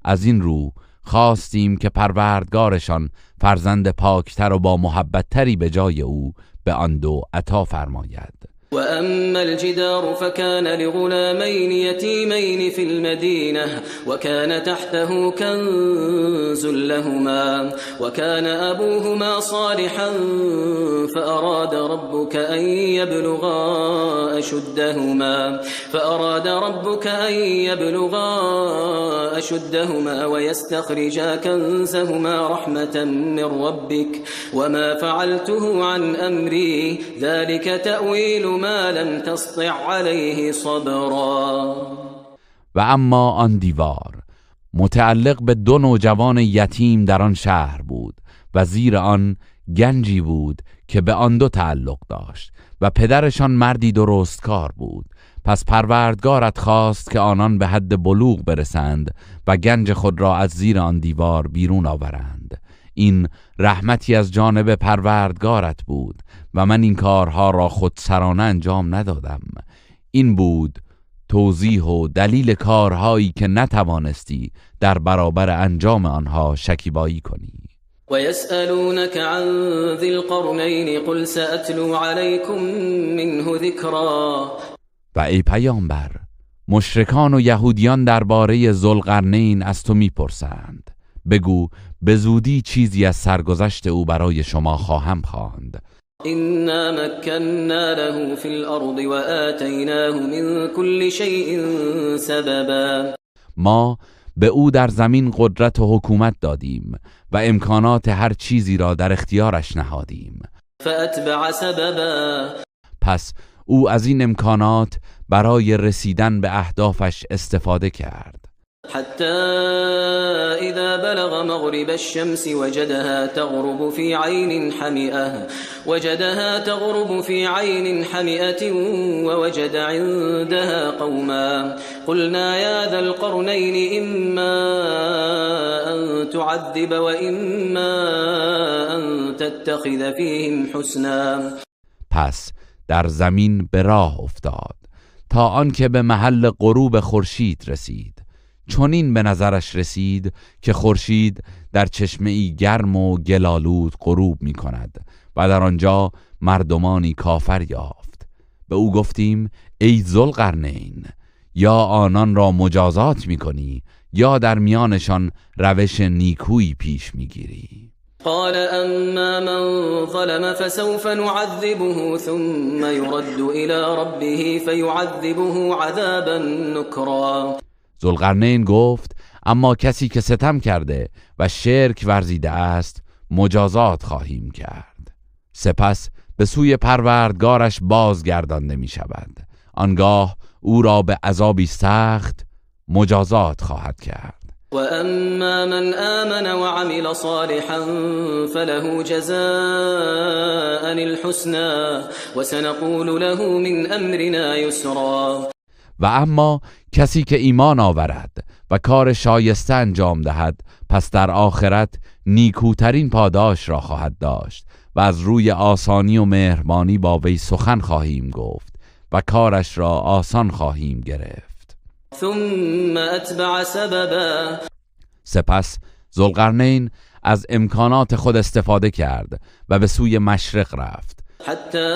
S3: از
S2: این رو خواستیم که پروردگارشان فرزند پاکتر و با محبتتری به جای او به آن دو عطا فرماید.
S3: وأما الجدار فكان لغلامين يتيمين في المدينة وكان تحته كنز لهما وكان أبوهما صالحا فأراد ربك أن يبلغا أشدهما ويستخرجا كنزهما رحمة من ربك وما فعلته عن أمري ذلك تأويل ما لم تسطع عليه صبرا.
S2: و اما آن دیوار متعلق به دو نوجوان یتیم در آن شهر بود و زیر آن گنجی بود که به آن دو تعلق داشت و پدرشان مردی درستکار بود. پس پروردگارت خواست که آنان به حد بلوغ برسند و گنج خود را از زیر آن دیوار بیرون آورند. این رحمتی از جانب پروردگارت بود و من این کارها را خودسرانه انجام ندادم. این بود توضیح و دلیل کارهایی که نتوانستی در برابر انجام آنها شکیبایی کنی.
S3: ويسألونك عن ذي القرنين قل سأتلو عليكم منه ذكرا.
S2: و ای پیامبر، مشرکان و یهودیان درباره ذوالقرنین از تو میپرسند. بگو به زودی چیزی از سرگذشت او برای شما خواهم خواند.
S3: إنا مكنا له في الأرض وآتيناه من كل شيء سببا.
S2: ما به او در زمین قدرت و حکومت دادیم و امکانات هر چیزی را در اختیارش نهادیم.
S3: فأتبع سببا.
S2: پس او از این امکانات برای رسیدن به اهدافش استفاده کرد.
S3: حتى إذا بلغ مغرب الشمس وجدها تغرب في عين حمئة ووجد عندها قوما قلنا يا ذا القرنين إما أن تعذب وإما أن تتخذ فيهم حسنا.
S2: پس در زمین به راه افتاد تا آنکه به محل غروب خورشید رسید. چنین به نظرش رسید که خورشید در چشمه‌ای گرم و گلالود غروب می کند و در آنجا مردمانی کافر یافت. به او گفتیم ای ذوالقرنین، یا آنان را مجازات می کنی یا در میانشان روش نیکویی پیش می گیری.
S3: قال اما من ظلم فسوف نعذبه ثم يرد الى ربه فيعذبه عذابا نكرا.
S2: ذوالقرنین گفت اما کسی که ستم کرده و شرک ورزیده است مجازات خواهیم کرد. سپس به سوی پروردگارش بازگردانده می شود. آنگاه او را به عذابی سخت مجازات خواهد کرد.
S3: و اما من آمن وعمل صالحا فله جزاء الحسنى وسنقول له من امرنا یسرا.
S2: و اما کسی که ایمان آورد و کار شایسته انجام دهد پس در آخرت نیکوترین پاداش را خواهد داشت و از روی آسانی و مهربانی با وی سخن خواهیم گفت و کارش را آسان خواهیم گرفت.
S3: ثم اتبع سببا.
S2: سپس ذوالقرنین از امکانات خود استفاده کرد و به سوی مشرق رفت.
S3: حتى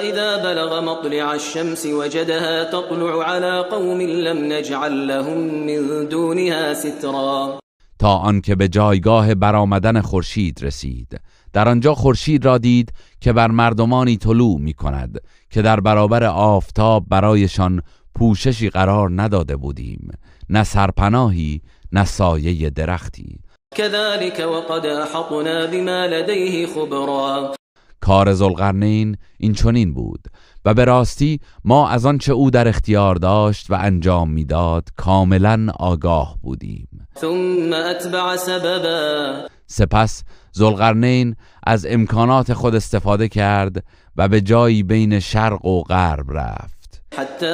S3: إذا بلغ مطلع الشمس وجدها تطلع على قوم لم نجعل لهم من دونها سترا.
S2: تا آنکه به جایگاه برآمدن خورشید رسید. در آنجا خورشید را دید که بر مردمانی طلوع می کند که در برابر آفتاب برایشان پوششی قرار نداده بودیم، نه سرپناهی نه سایه درختی.
S3: كذلك وقد احطنا بما لديه خبرا.
S2: کار ذوالقرنین این چنین بود و به راستی ما از آنچه او در اختیار داشت و انجام میداد کاملا آگاه بودیم.
S3: ثم اتبع سببا.
S2: سپس ذوالقرنین از امکانات خود استفاده کرد و به جایی بین شرق و غرب رفت.
S3: حتى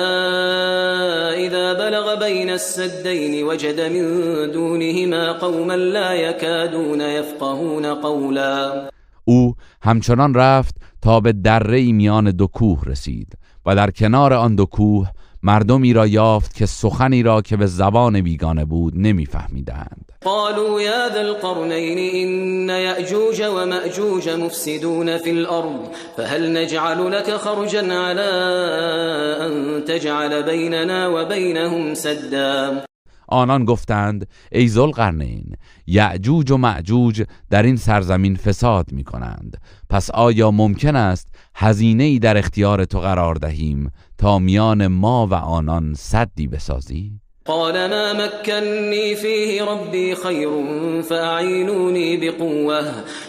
S3: إذا بلغ بين السدين وجد من دونهما قوما لا يكادون يفقهون قولا.
S2: او همچنان رفت تا به دره‌ای میان دو کوه رسید و در کنار آن دو کوه مردمی را یافت که سخنی را که به زبان بیگانه بود نمیفهمیدند.
S3: قالوا يا ذا القرنين إن يأجوج ومأجوج مفسدون في الأرض فهل نجعل لك خرجا على أن تجعل بيننا وبينهم سدا.
S2: آنان گفتند ای ذوالقرنین، یأجوج و مأجوج در این سرزمین فساد می کنند، پس آیا ممکن است هزینه‌ای در اختیار تو قرار دهیم تا میان ما و آنان سدی بسازی؟
S3: قال ما مكنني فيه ربي خير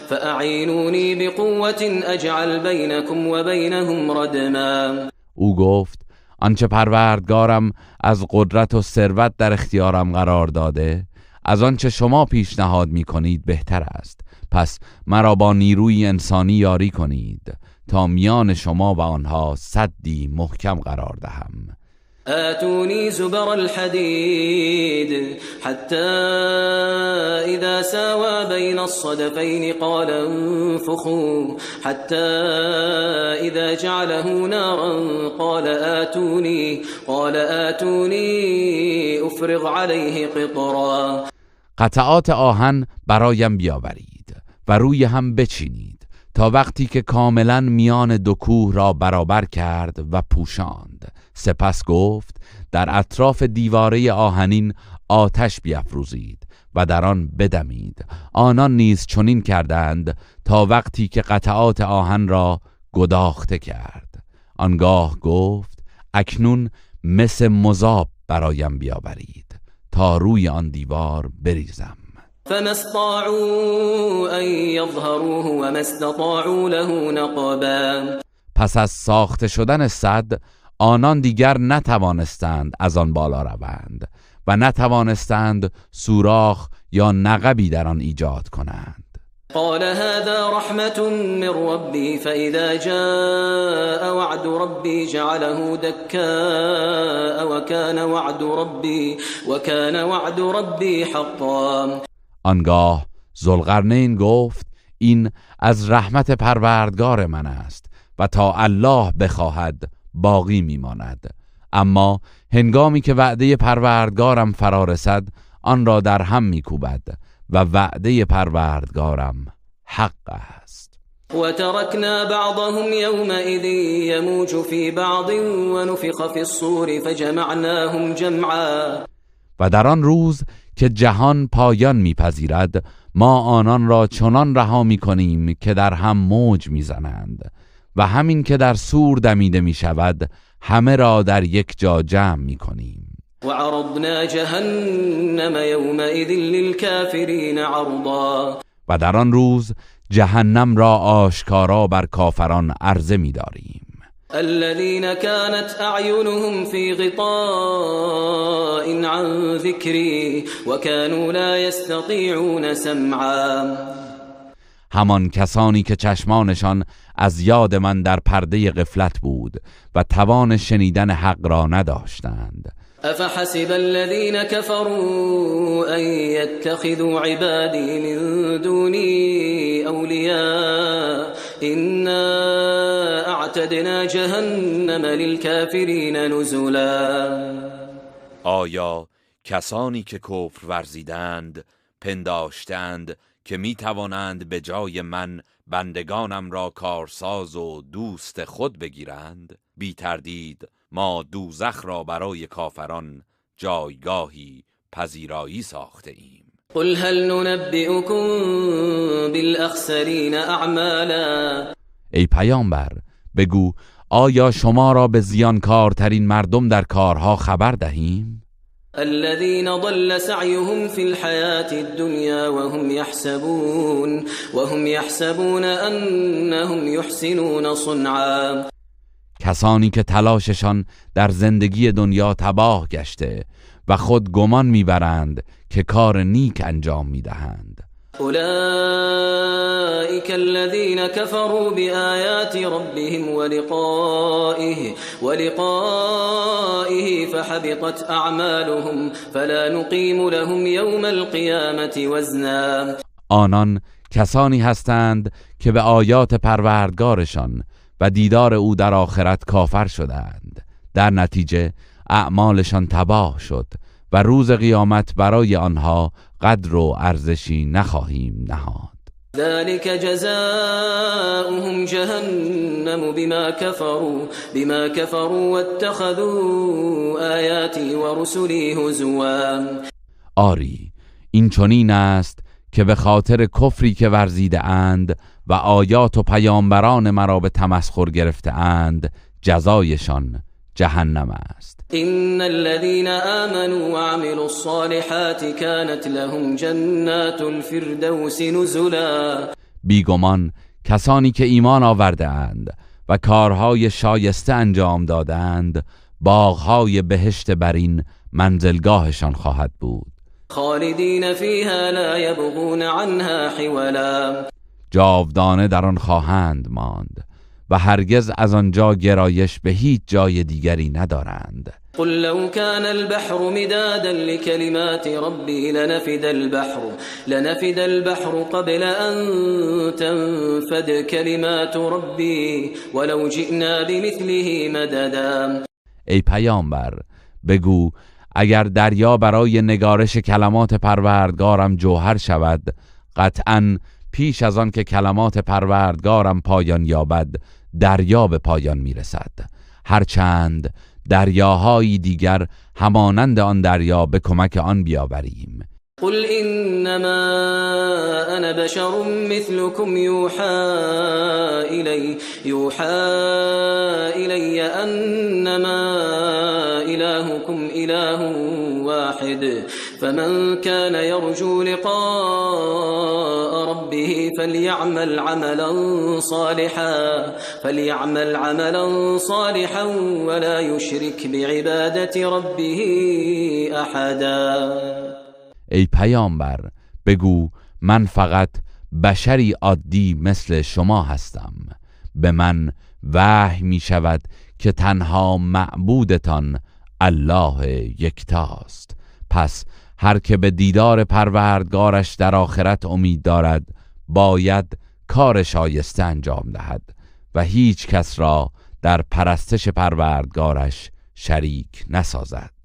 S3: فأعينوني بقوة أجعل بينكم وبينهم ردما.
S2: او گفت آنچه پروردگارم از قدرت و ثروت در اختیارم قرار داده از آنچه شما پیشنهاد می کنید بهتر است، پس مرا با نیروی انسانی یاری کنید تا میان شما و آنها سدی محکم قرار دهم.
S3: آتوني زبر الحديد حتى إذا ساوى بين الصدفين قال انفخوا حتى إذا جعله نارا قال آتوني أفرغ عليه قطرا.
S2: قطعات آهن برایم بیاورید و روی هم بچینید تا وقتی که کاملا میان دو کوه را برابر کرد و پوشاند. سپس گفت در اطراف دیواره آهنین آتش بیفروزید و در آن بدمید. آنان نیز چنین کردند تا وقتی که قطعات آهن را گداخته کرد. آنگاه گفت اکنون مس مذاب برایم بیاورید تا روی آن دیوار بریزم.
S3: فما استطاعوا ان يظهروه وما استطاعوا له نقبا.
S2: پس از ساخته شدن سد آنان دیگر نتوانستند از آن بالا روند و نتوانستند سوراخ یا نقبی در آن ایجاد کنند.
S3: قال هذا رحمة من ربي فإذا جاء وعد ربي جعله دكاء وكان وعد ربي حقا.
S2: آنگاه ذوالقرنین گفت این از رحمت پروردگار من است و تا الله بخواهد باقی میماند، اما هنگامی که وعده پروردگارم فرا رسد آن را در هم میکوبد و وعده پروردگارم حق است.
S3: وتركنا بعضهم يومئذ يموج في بعض ونفخ في الصور فجمعناهم جمعا.
S2: و در آن روز که جهان پایان میپذیرد ما آنان را چنان رها میکنیم که در هم موج میزنند و همین که در سور دمیده میشود همه را در یک جا جمع میکنیم.
S3: وعرضنا جهنم يومئذ للكافرين عرضا.
S2: و در آن روز جهنم را آشکارا بر کافران عرضه می‌داریم.
S3: الذين كانت أعينهم في غطاء عن ذكري وكانوا لا يستطيعون سمعا.
S2: همان کسانی که چشمانشان از یاد من در پرده غفلت بود و توان شنیدن حق را نداشتند.
S3: افحسب الذين كفروا ان يتخذوا عبادي من دوني اولياء انا اعتدنا جهنم للكافرين نزلا.
S4: آیا کسانی که کفر ورزیدند پنداشتند که می توانند به جای من بندگانم را کارساز و دوست خود بگیرند؟ بی تردید ما دوزخ را برای کافران جایگاهی پذیرایی ساخته ایم.
S3: قل هل ننبئكم بالاخسرین اعمالا.
S2: ای پیامبر بگو آیا شما را به زیانکارترین مردم در کارها خبر دهیم؟
S3: الذين ضل سعيهم في الحياة الدنيا وهم يحسبون أنهم يحسنون صنعا.
S2: کسانی که تلاششان در زندگی دنیا تباه گشته و خود گمان میبرند که کار نیک انجام میدهند.
S3: أولئك الذين كفروا بآيات ربهم ولقائه فحبطت أعمالهم فلا نقيم لهم يوم القيامة وزنا.
S2: آنان کسانی هستند که به آیات پروردگارشان و دیدار او در آخرت کافر شدند، در نتیجه اعمالشان تباه شد و روز قیامت برای آنها قدر و ارزشی نخواهیم نهاد.
S3: ذلك جزاؤهم جهنم بما كفروا واتخذوا آياتي ورسلي هزوا.
S2: آری این چنین است که به خاطر کفری که ورزیده اند و آیات و پیامبران مرا به تمسخر گرفته اند جزایشان جهنم است.
S3: إن الذين آمنوا وعملوا الصالحات كانت لهم جنات الفردوس نزلا.
S2: بیگمان کسانی که ایمان آورده اند و کارهای شایسته انجام دادند باغهای بهشت برین منزلگاهشان خواهد بود.
S3: خالدین فیها لا یبغون عنها حولا.
S2: جاودانه در آن خواهند ماند و هرگز از آنجا گرایش به هیچ جای دیگری ندارند.
S3: قل لو كان البحر مدادا لكلمات ربي لنفد البحر قبل أن تنفد كلمات ربي ولو جئنا بمثله مددا.
S2: ای پیامبر بگو اگر دریا برای نگارش کلمات پروردگارم جوهر شود قطعاً پیش از آن که کلمات پروردگارم پایان یابد دریا به پایان میرسد، هرچند دریاهایی دیگر همانند آن دریا به کمک آن بیاوریم.
S3: قل انما انا بشر مثلكم يوحى الي انما الهكم اله واحد فمن كان يرجو لقاء ربه فليعمل عملا صالحا ولا يشرك بعبادة ربه احدا.
S2: ای پیامبر بگو من فقط بشری عادی مثل شما هستم، به من وحی می شود که تنها معبودتان الله یکتاست، پس هر که به دیدار پروردگارش در آخرت امید دارد باید کار شایسته انجام دهد و هیچ کس را در پرستش پروردگارش شریک نسازد.